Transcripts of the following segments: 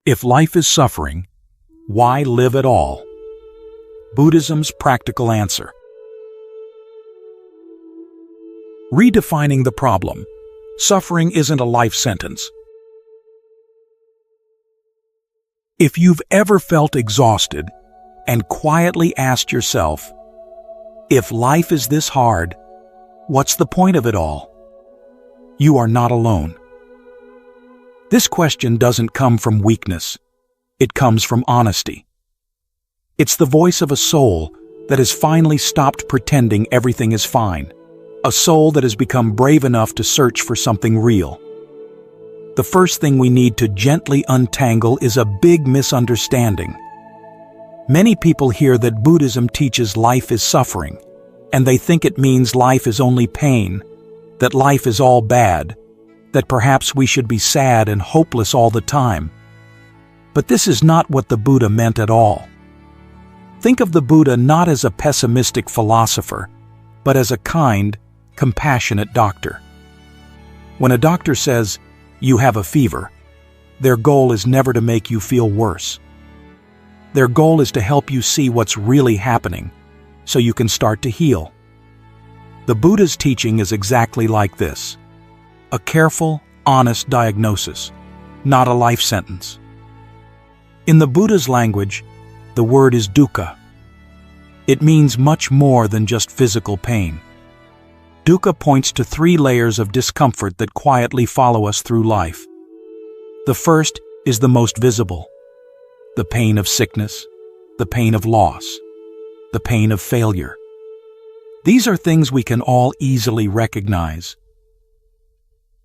If life is suffering, why live at all? Buddhism's practical answer. Redefining the problem. Suffering isn't a life sentence. If you've ever felt exhausted and quietly asked yourself, if life is this hard, what's the point of it all? You are not alone. This question doesn't come from weakness. It comes from honesty. It's the voice of a soul that has finally stopped pretending everything is fine. A soul that has become brave enough to search for something real. The first thing we need to gently untangle is a big misunderstanding. Many people hear that Buddhism teaches life is suffering, and they think it means life is only pain, that life is all bad, that perhaps we should be sad and hopeless all the time. But this is not what the Buddha meant at all. Think of the Buddha not as a pessimistic philosopher, but as a kind, compassionate doctor. When a doctor says, "You have a fever," their goal is never to make you feel worse. Their goal is to help you see what's really happening, so you can start to heal. The Buddha's teaching is exactly like this. A careful, honest diagnosis, not a life sentence. In the Buddha's language, the word is dukkha. It means much more than just physical pain. Dukkha points to 3 layers of discomfort that quietly follow us through life. The first is the most visible. The pain of sickness, the pain of loss, the pain of failure. These are things we can all easily recognize.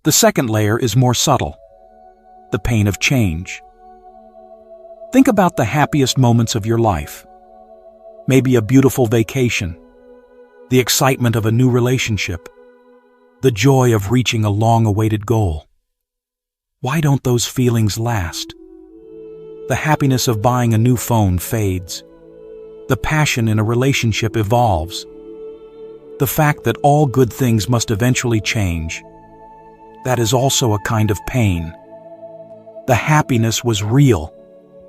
The second layer is more subtle. The pain of change. Think about the happiest moments of your life. Maybe a beautiful vacation, the excitement of a new relationship, the joy of reaching a long-awaited goal. Why don't those feelings last? The happiness of buying a new phone fades. The passion in a relationship evolves. The fact that all good things must eventually change. That is also a kind of pain. The happiness was real,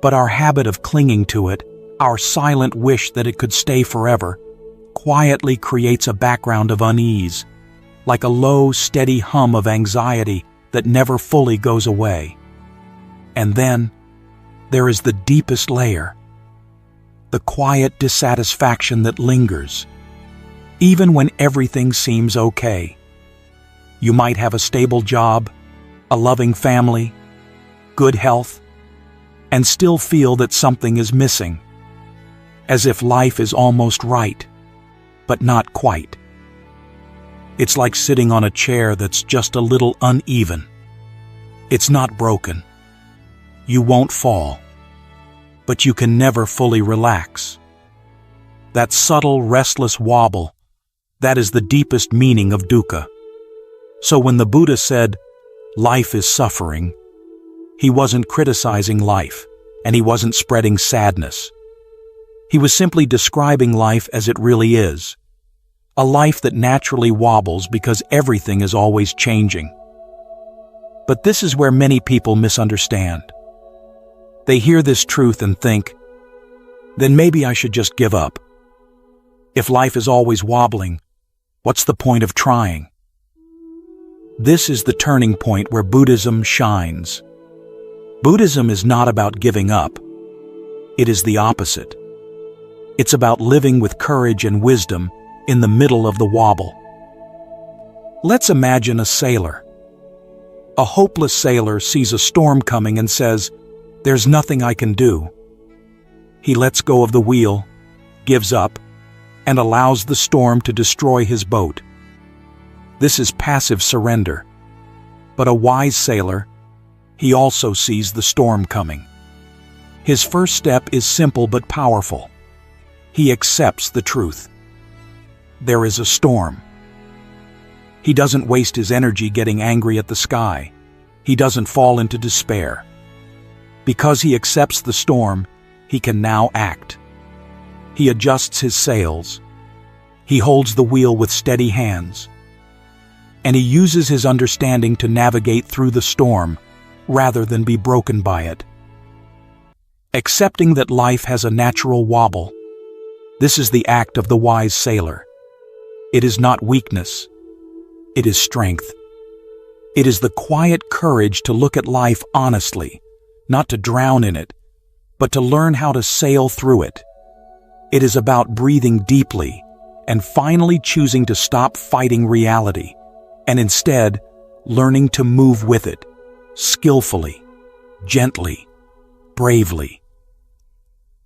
but our habit of clinging to it, our silent wish that it could stay forever, quietly creates a background of unease, like a low, steady hum of anxiety that never fully goes away. And then, there is the deepest layer, the quiet dissatisfaction that lingers, even when everything seems okay. You might have a stable job, a loving family, good health, and still feel that something is missing, as if life is almost right, but not quite. It's like sitting on a chair that's just a little uneven. It's not broken. You won't fall, but you can never fully relax. That subtle, restless wobble, that is the deepest meaning of dukkha. So when the Buddha said, "Life is suffering," he wasn't criticizing life, and he wasn't spreading sadness. He was simply describing life as it really is, a life that naturally wobbles because everything is always changing. But this is where many people misunderstand. They hear this truth and think, then maybe I should just give up. If life is always wobbling, what's the point of trying? This is the turning point where Buddhism shines. Buddhism is not about giving up. It is the opposite. It's about living with courage and wisdom in the middle of the wobble. Let's imagine a sailor. A hopeless sailor sees a storm coming and says, "There's nothing I can do." He lets go of the wheel, gives up, and allows the storm to destroy his boat. This is passive surrender. But a wise sailor, he also sees the storm coming. His first step is simple but powerful. He accepts the truth. There is a storm. He doesn't waste his energy getting angry at the sky. He doesn't fall into despair. Because he accepts the storm, he can now act. He adjusts his sails. He holds the wheel with steady hands. And he uses his understanding to navigate through the storm rather than be broken by it. Accepting that life has a natural wobble. This is the act of the wise sailor. It is not weakness. It is strength. It is the quiet courage to look at life honestly, not to drown in it, but to learn how to sail through it. It is about breathing deeply and finally choosing to stop fighting reality, and instead learning to move with it, skillfully, gently, bravely.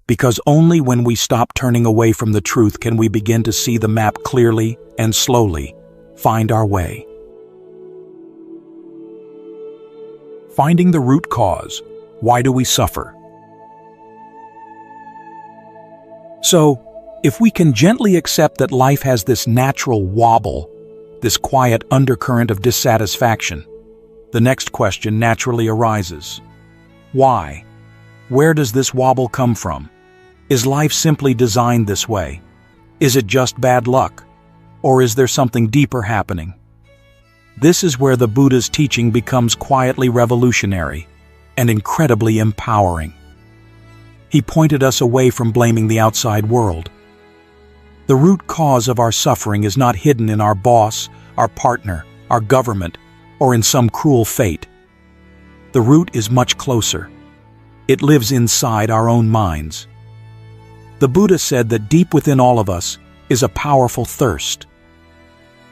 Because only when we stop turning away from the truth can we begin to see the map clearly and slowly find our way. Finding the root cause. Why do we suffer? So, if we can gently accept that life has this natural wobble, this quiet undercurrent of dissatisfaction, the next question naturally arises. Why? Where does this wobble come from? Is life simply designed this way? Is it just bad luck? Or is there something deeper happening? This is where the Buddha's teaching becomes quietly revolutionary and incredibly empowering. He pointed us away from blaming the outside world. The root cause of our suffering is not hidden in our boss, our partner, our government, or in some cruel fate. The root is much closer. It lives inside our own minds. The Buddha said that deep within all of us is a powerful thirst.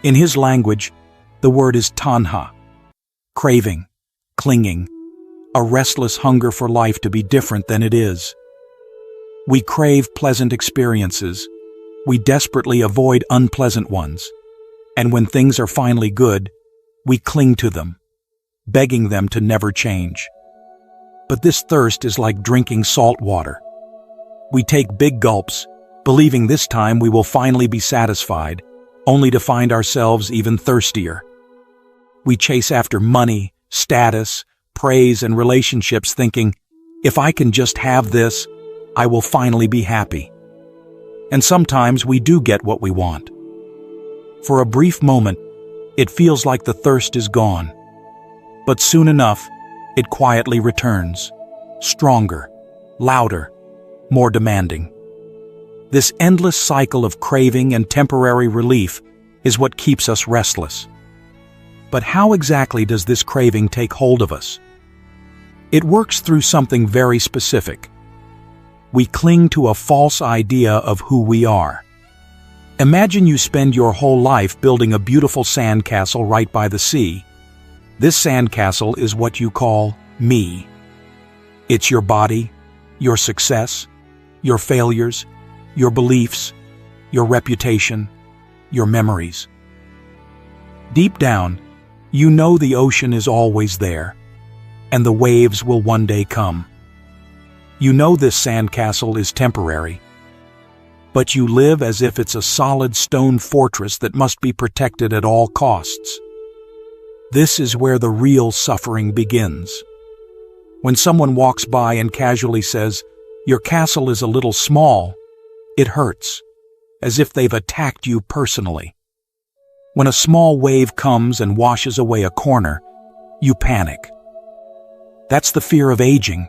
In his language, the word is tanha, craving, clinging, a restless hunger for life to be different than it is. We crave pleasant experiences. We desperately avoid unpleasant ones. And when things are finally good, we cling to them, begging them to never change. But this thirst is like drinking salt water. We take big gulps, believing this time we will finally be satisfied, only to find ourselves even thirstier. We chase after money, status, praise, and relationships thinking, if I can just have this, I will finally be happy. And sometimes we do get what we want. For a brief moment, it feels like the thirst is gone. But soon enough, it quietly returns, stronger, louder, more demanding. This endless cycle of craving and temporary relief is what keeps us restless. But how exactly does this craving take hold of us? It works through something very specific. We cling to a false idea of who we are. Imagine you spend your whole life building a beautiful sandcastle right by the sea. This sandcastle is what you call me. It's your body, your success, your failures, your beliefs, your reputation, your memories. Deep down, you know the ocean is always there, and the waves will one day come. You know this sandcastle is temporary, but you live as if it's a solid stone fortress that must be protected at all costs. This is where the real suffering begins. When someone walks by and casually says, "Your castle is a little small," it hurts, as if they've attacked you personally. When a small wave comes and washes away a corner, you panic. That's the fear of aging,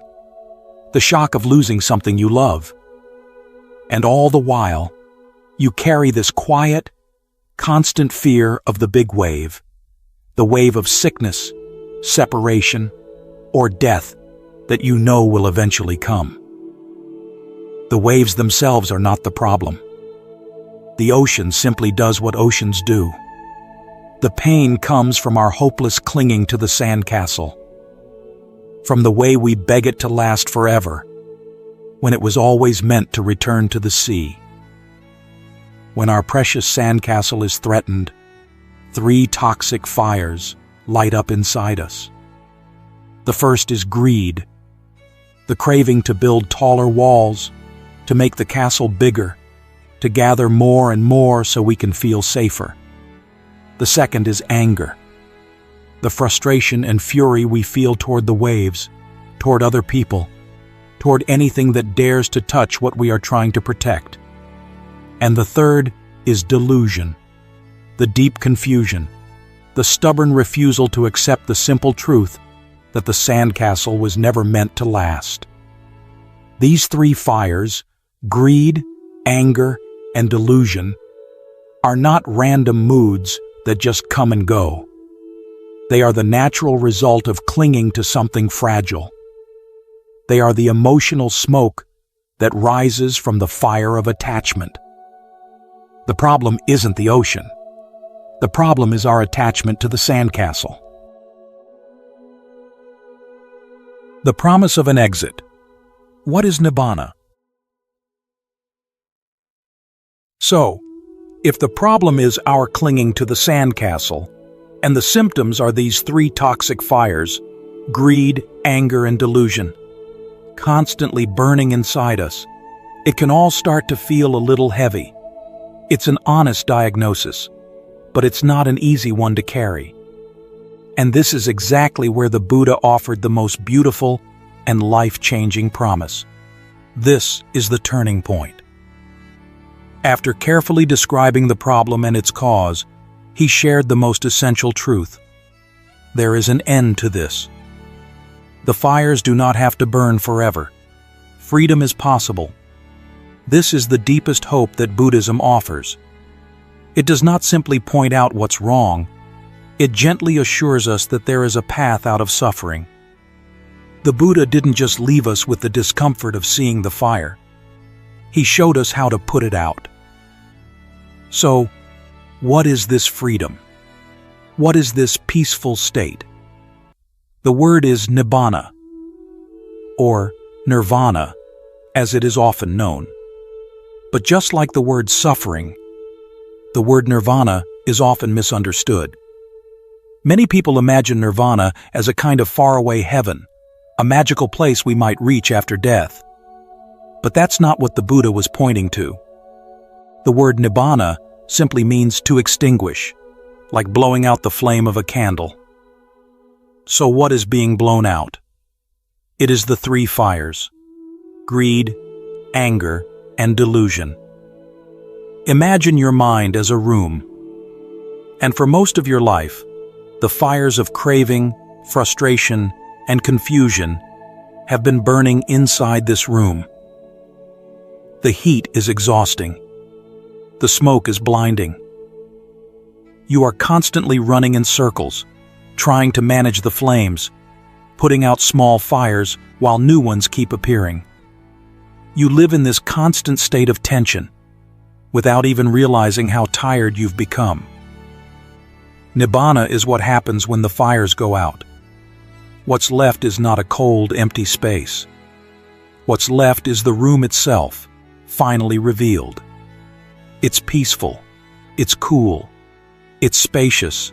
the shock of losing something you love. And all the while, you carry this quiet, constant fear of the big wave, the wave of sickness, separation, or death that you know will eventually come. The waves themselves are not the problem. The ocean simply does what oceans do. The pain comes from our hopeless clinging to the sandcastle, from the way we beg it to last forever, when it was always meant to return to the sea. When our precious sandcastle is threatened, 3 toxic fires light up inside us. The first is greed, the craving to build taller walls, to make the castle bigger, to gather more and more so we can feel safer. The second is anger, the frustration and fury we feel toward the waves, toward other people, toward anything that dares to touch what we are trying to protect. And the third is delusion, the deep confusion, the stubborn refusal to accept the simple truth that the sandcastle was never meant to last. These three fires, greed, anger, and delusion, are not random moods that just come and go. They are the natural result of clinging to something fragile. They are the emotional smoke that rises from the fire of attachment. The problem isn't the ocean. The problem is our attachment to the sandcastle. The promise of an exit. What is Nibbana? So, if the problem is our clinging to the sandcastle, and the symptoms are these three toxic fires, greed, anger, and delusion, constantly burning inside us, it can all start to feel a little heavy. It's an honest diagnosis, but it's not an easy one to carry. And this is exactly where the Buddha offered the most beautiful and life-changing promise. This is the turning point. After carefully describing the problem and its cause, he shared the most essential truth. There is an end to this. The fires do not have to burn forever. Freedom is possible. This is the deepest hope that Buddhism offers. It does not simply point out what's wrong. It gently assures us that there is a path out of suffering. The Buddha didn't just leave us with the discomfort of seeing the fire. He showed us how to put it out. So, what is this freedom? What is this peaceful state? The word is Nibbana, or nirvana, as it is often known. But just like the word suffering, the word nirvana is often misunderstood. Many people imagine nirvana as a kind of faraway heaven, a magical place we might reach after death. But that's not what the Buddha was pointing to. The word Nibbana simply means to extinguish, like blowing out the flame of a candle. So what is being blown out? It is the three fires: greed, anger, and delusion. Imagine your mind as a room. And for most of your life, the fires of craving, frustration, and confusion have been burning inside this room. The heat is exhausting. The smoke is blinding. You are constantly running in circles, trying to manage the flames, putting out small fires while new ones keep appearing. You live in this constant state of tension, without even realizing how tired you've become. Nibbana is what happens when the fires go out. What's left is not a cold, empty space. What's left is the room itself, finally revealed. It's peaceful, it's cool, it's spacious,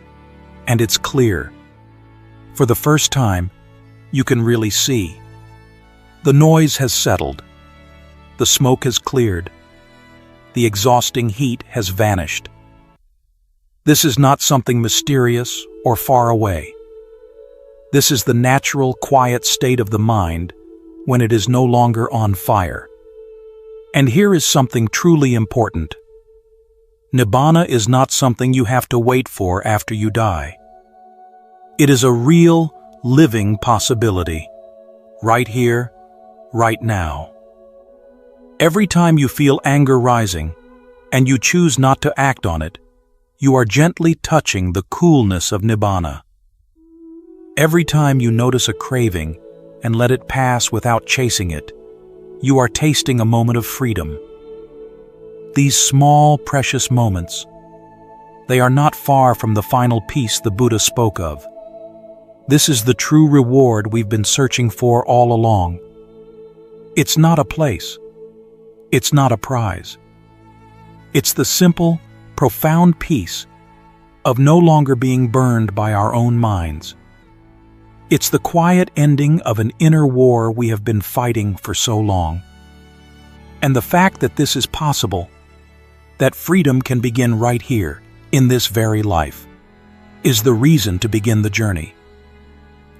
and it's clear. For the first time, you can really see. The noise has settled. The smoke has cleared. The exhausting heat has vanished. This is not something mysterious or far away. This is the natural, quiet state of the mind when it is no longer on fire. And here is something truly important. Nibbana is not something you have to wait for after you die. It is a real, living possibility, right here, right now. Every time you feel anger rising, and you choose not to act on it, you are gently touching the coolness of Nibbana. Every time you notice a craving and let it pass without chasing it, you are tasting a moment of freedom. These small, precious moments, they are not far from the final peace the Buddha spoke of. This is the true reward we've been searching for all along. It's not a place. It's not a prize. It's the simple, profound peace of no longer being burned by our own minds. It's the quiet ending of an inner war we have been fighting for so long. And the fact that this is possible, that freedom can begin right here, in this very life, is the reason to begin the journey.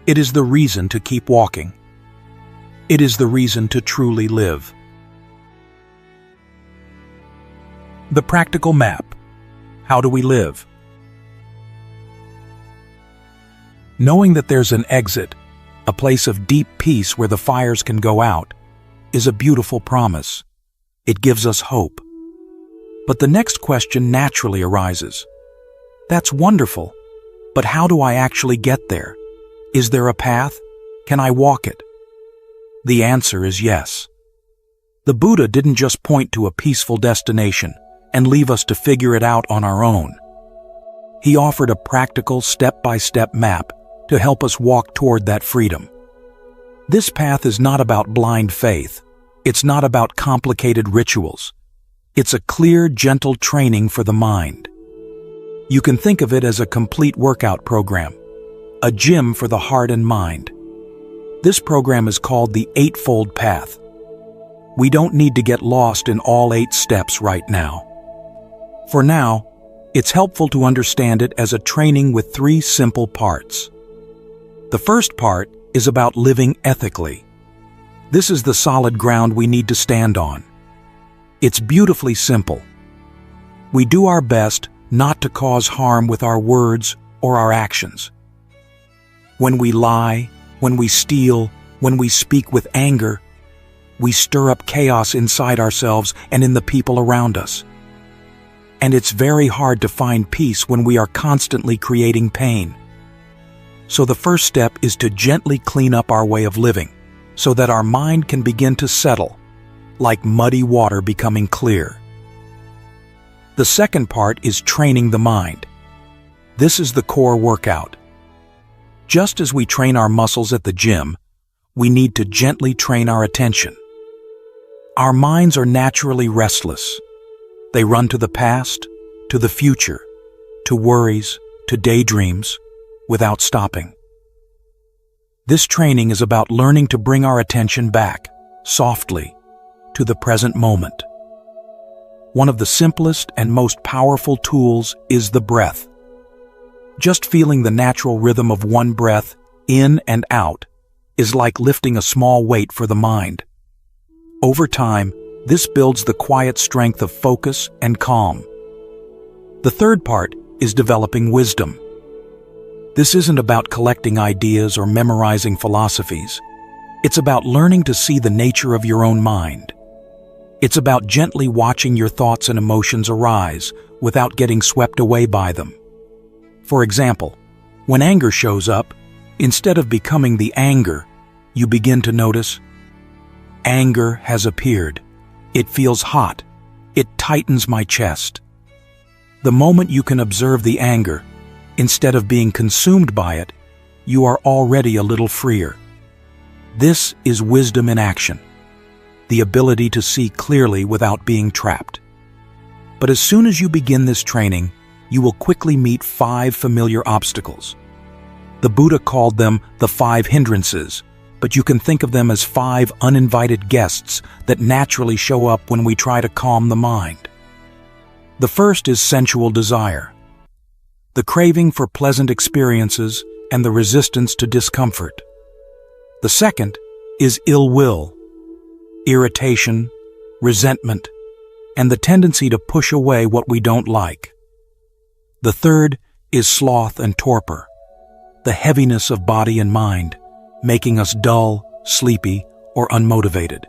It is the reason to keep walking. It is the reason to truly live. The practical map. How do we live? Knowing that there's an exit, a place of deep peace where the fires can go out, is a beautiful promise. It gives us hope. But the next question naturally arises. That's wonderful, but how do I actually get there? Is there a path? Can I walk it? The answer is yes. The Buddha didn't just point to a peaceful destination and leave us to figure it out on our own. He offered a practical step-by-step map to help us walk toward that freedom. This path is not about blind faith. It's not about complicated rituals. It's a clear, gentle training for the mind. You can think of it as a complete workout program, a gym for the heart and mind. This program is called the Eightfold Path. We don't need to get lost in all 8 steps right now. For now, it's helpful to understand it as a training with 3 simple parts. The first part is about living ethically. This is the solid ground we need to stand on. It's beautifully simple. We do our best not to cause harm with our words or our actions. When we lie, when we steal, when we speak with anger, we stir up chaos inside ourselves and in the people around us. And it's very hard to find peace when we are constantly creating pain. So the first step is to gently clean up our way of living, so that our mind can begin to settle, like muddy water becoming clear. The second part is training the mind. This is the core workout. Just as we train our muscles at the gym, we need to gently train our attention. Our minds are naturally restless. They run to the past, to the future, to worries, to daydreams, without stopping. This training is about learning to bring our attention back, softly, to the present moment. One of the simplest and most powerful tools is the breath. Just feeling the natural rhythm of one breath, in and out, is like lifting a small weight for the mind. Over time, this builds the quiet strength of focus and calm. The third part is developing wisdom. This isn't about collecting ideas or memorizing philosophies. It's about learning to see the nature of your own mind. It's about gently watching your thoughts and emotions arise without getting swept away by them. For example, when anger shows up, instead of becoming the anger, you begin to notice, anger has appeared. It feels hot. It tightens my chest. The moment you can observe the anger, instead of being consumed by it, you are already a little freer. This is wisdom in action, the ability to see clearly without being trapped. But as soon as you begin this training, you will quickly meet 5 familiar obstacles. The Buddha called them the 5 hindrances, but you can think of them as 5 uninvited guests that naturally show up when we try to calm the mind. The first is sensual desire, the craving for pleasant experiences and the resistance to discomfort. The second is ill will, irritation, resentment, and the tendency to push away what we don't like. The third is sloth and torpor, the heaviness of body and mind, making us dull, sleepy, or unmotivated.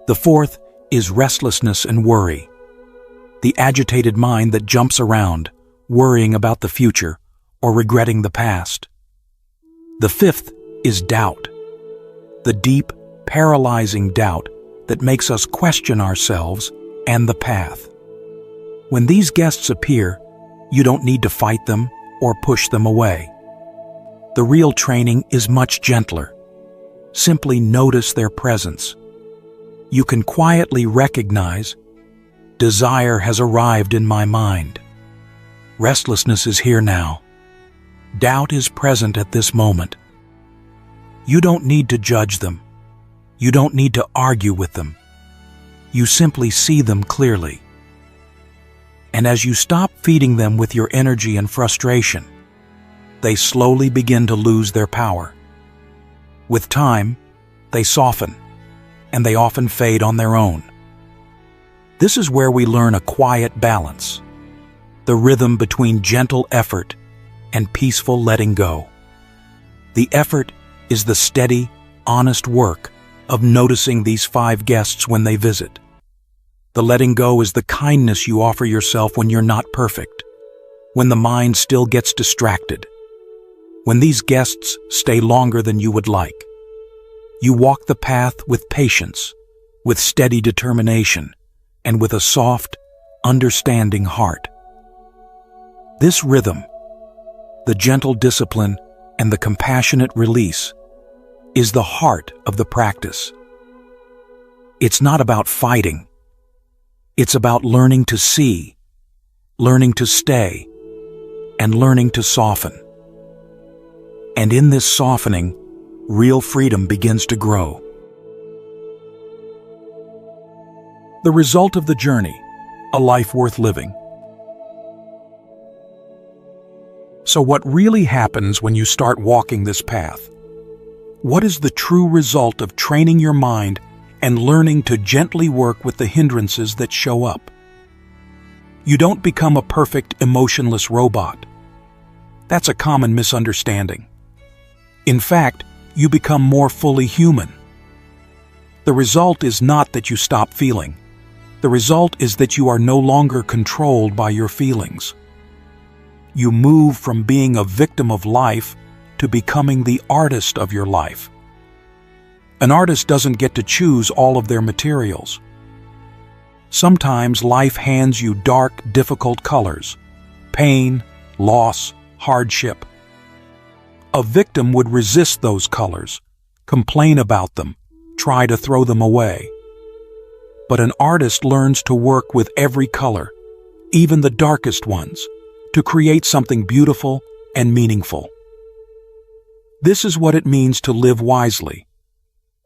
The fourth is restlessness and worry, the agitated mind that jumps around, worrying about the future or regretting the past. The fifth is doubt, the deep, paralyzing doubt that makes us question ourselves and the path. When these guests appear, you don't need to fight them or push them away. The real training is much gentler. Simply notice their presence. You can quietly recognize, desire has arrived in my mind. Restlessness is here now. Doubt is present at this moment. You don't need to judge them. You don't need to argue with them. You simply see them clearly. And as you stop feeding them with your energy and frustration, they slowly begin to lose their power. With time, they soften, and they often fade on their own. This is where we learn a quiet balance, the rhythm between gentle effort and peaceful letting go. The effort is the steady, honest work of noticing these 5 guests when they visit. The letting go is the kindness you offer yourself when you're not perfect, when the mind still gets distracted, when these guests stay longer than you would like. You walk the path with patience, with steady determination, and with a soft, understanding heart. This rhythm, the gentle discipline and the compassionate release, is the heart of the practice. It's not about fighting. It's about learning to see, learning to stay, and learning to soften. And in this softening, real freedom begins to grow. The result of the journey, a life worth living. So what really happens when you start walking this path? What is the true result of training your mind and learning to gently work with the hindrances that show up? You don't become a perfect, emotionless robot. That's a common misunderstanding. In fact, you become more fully human. The result is not that you stop feeling. The result is that you are no longer controlled by your feelings. You move from being a victim of life to becoming the artist of your life. An artist doesn't get to choose all of their materials. Sometimes life hands you dark, difficult colors: pain, loss, hardship. A victim would resist those colors, complain about them, try to throw them away. But an artist learns to work with every color, even the darkest ones, to create something beautiful and meaningful. This is what it means to live wisely,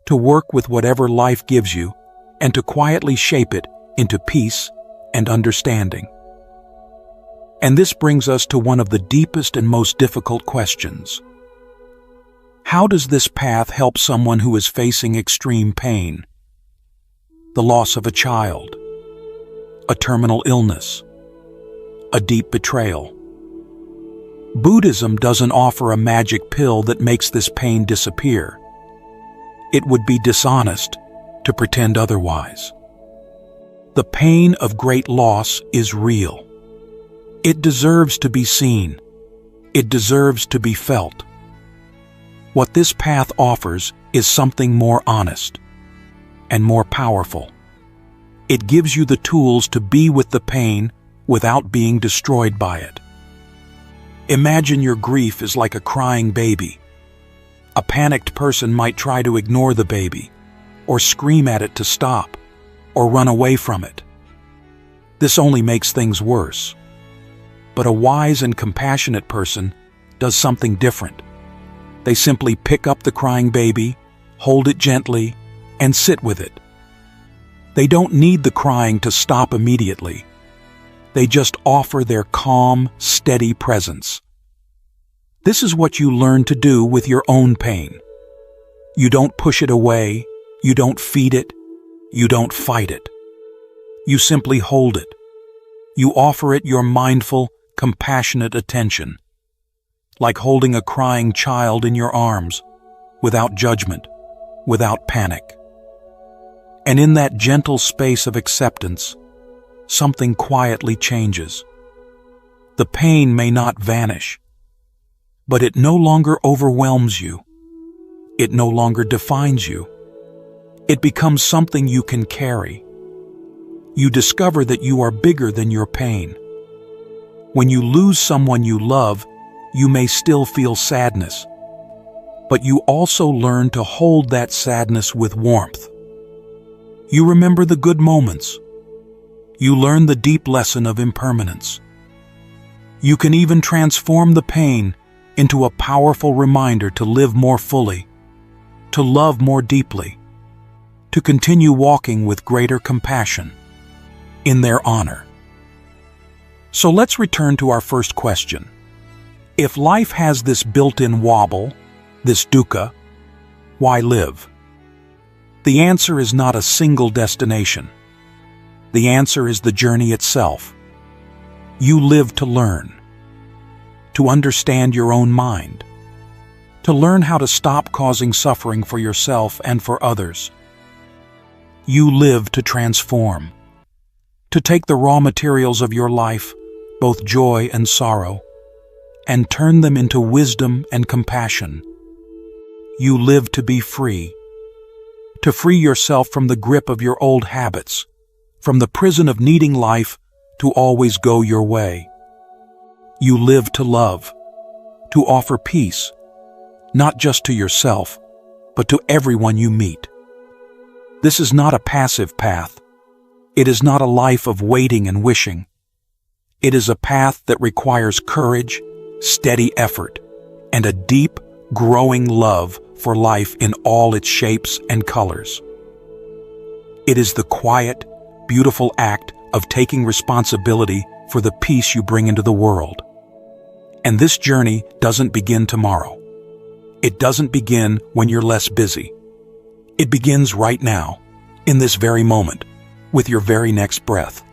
to work with whatever life gives you, and to quietly shape it into peace and understanding. And this brings us to one of the deepest and most difficult questions. How does this path help someone who is facing extreme pain? The loss of a child, a terminal illness, a deep betrayal. Buddhism doesn't offer a magic pill that makes this pain disappear. It would be dishonest to pretend otherwise. The pain of great loss is real. It deserves to be seen. It deserves to be felt. What this path offers is something more honest and more powerful. It gives you the tools to be with the pain without being destroyed by it. Imagine your grief is like a crying baby. A panicked person might try to ignore the baby, or scream at it to stop, or run away from it. This only makes things worse. But a wise and compassionate person does something different. They simply pick up the crying baby, hold it gently, and sit with it. They don't need the crying to stop immediately. They just offer their calm, steady presence. This is what you learn to do with your own pain. You don't push it away, you don't feed it, you don't fight it. You simply hold it. You offer it your mindful, compassionate attention, like holding a crying child in your arms, without judgment, without panic. And in that gentle space of acceptance, something quietly changes. The pain may not vanish, but it no longer overwhelms you. It no longer defines you. It becomes something you can carry. You discover that you are bigger than your pain. When you lose someone you love, you may still feel sadness, but you also learn to hold that sadness with warmth. You remember the good moments. You learn the deep lesson of impermanence. You can even transform the pain into a powerful reminder to live more fully, to love more deeply, to continue walking with greater compassion in their honor. So let's return to our first question. If life has this built-in wobble, this dukkha, why live? The answer is not a single destination. The answer is the journey itself. You live to learn, to understand your own mind, to learn how to stop causing suffering for yourself and for others. You live to transform, to take the raw materials of your life, both joy and sorrow, and turn them into wisdom and compassion. You live to be free, to free yourself from the grip of your old habits, from the prison of needing life to always go your way. You live to love, to offer peace, not just to yourself, but to everyone you meet. This is not a passive path. It is not a life of waiting and wishing. It is a path that requires courage, steady effort, and a deep, growing love for life in all its shapes and colors. It is the quiet, beautiful act of taking responsibility for the peace you bring into the world. And this journey doesn't begin tomorrow. It doesn't begin when you're less busy. It begins right now, in this very moment, with your very next breath.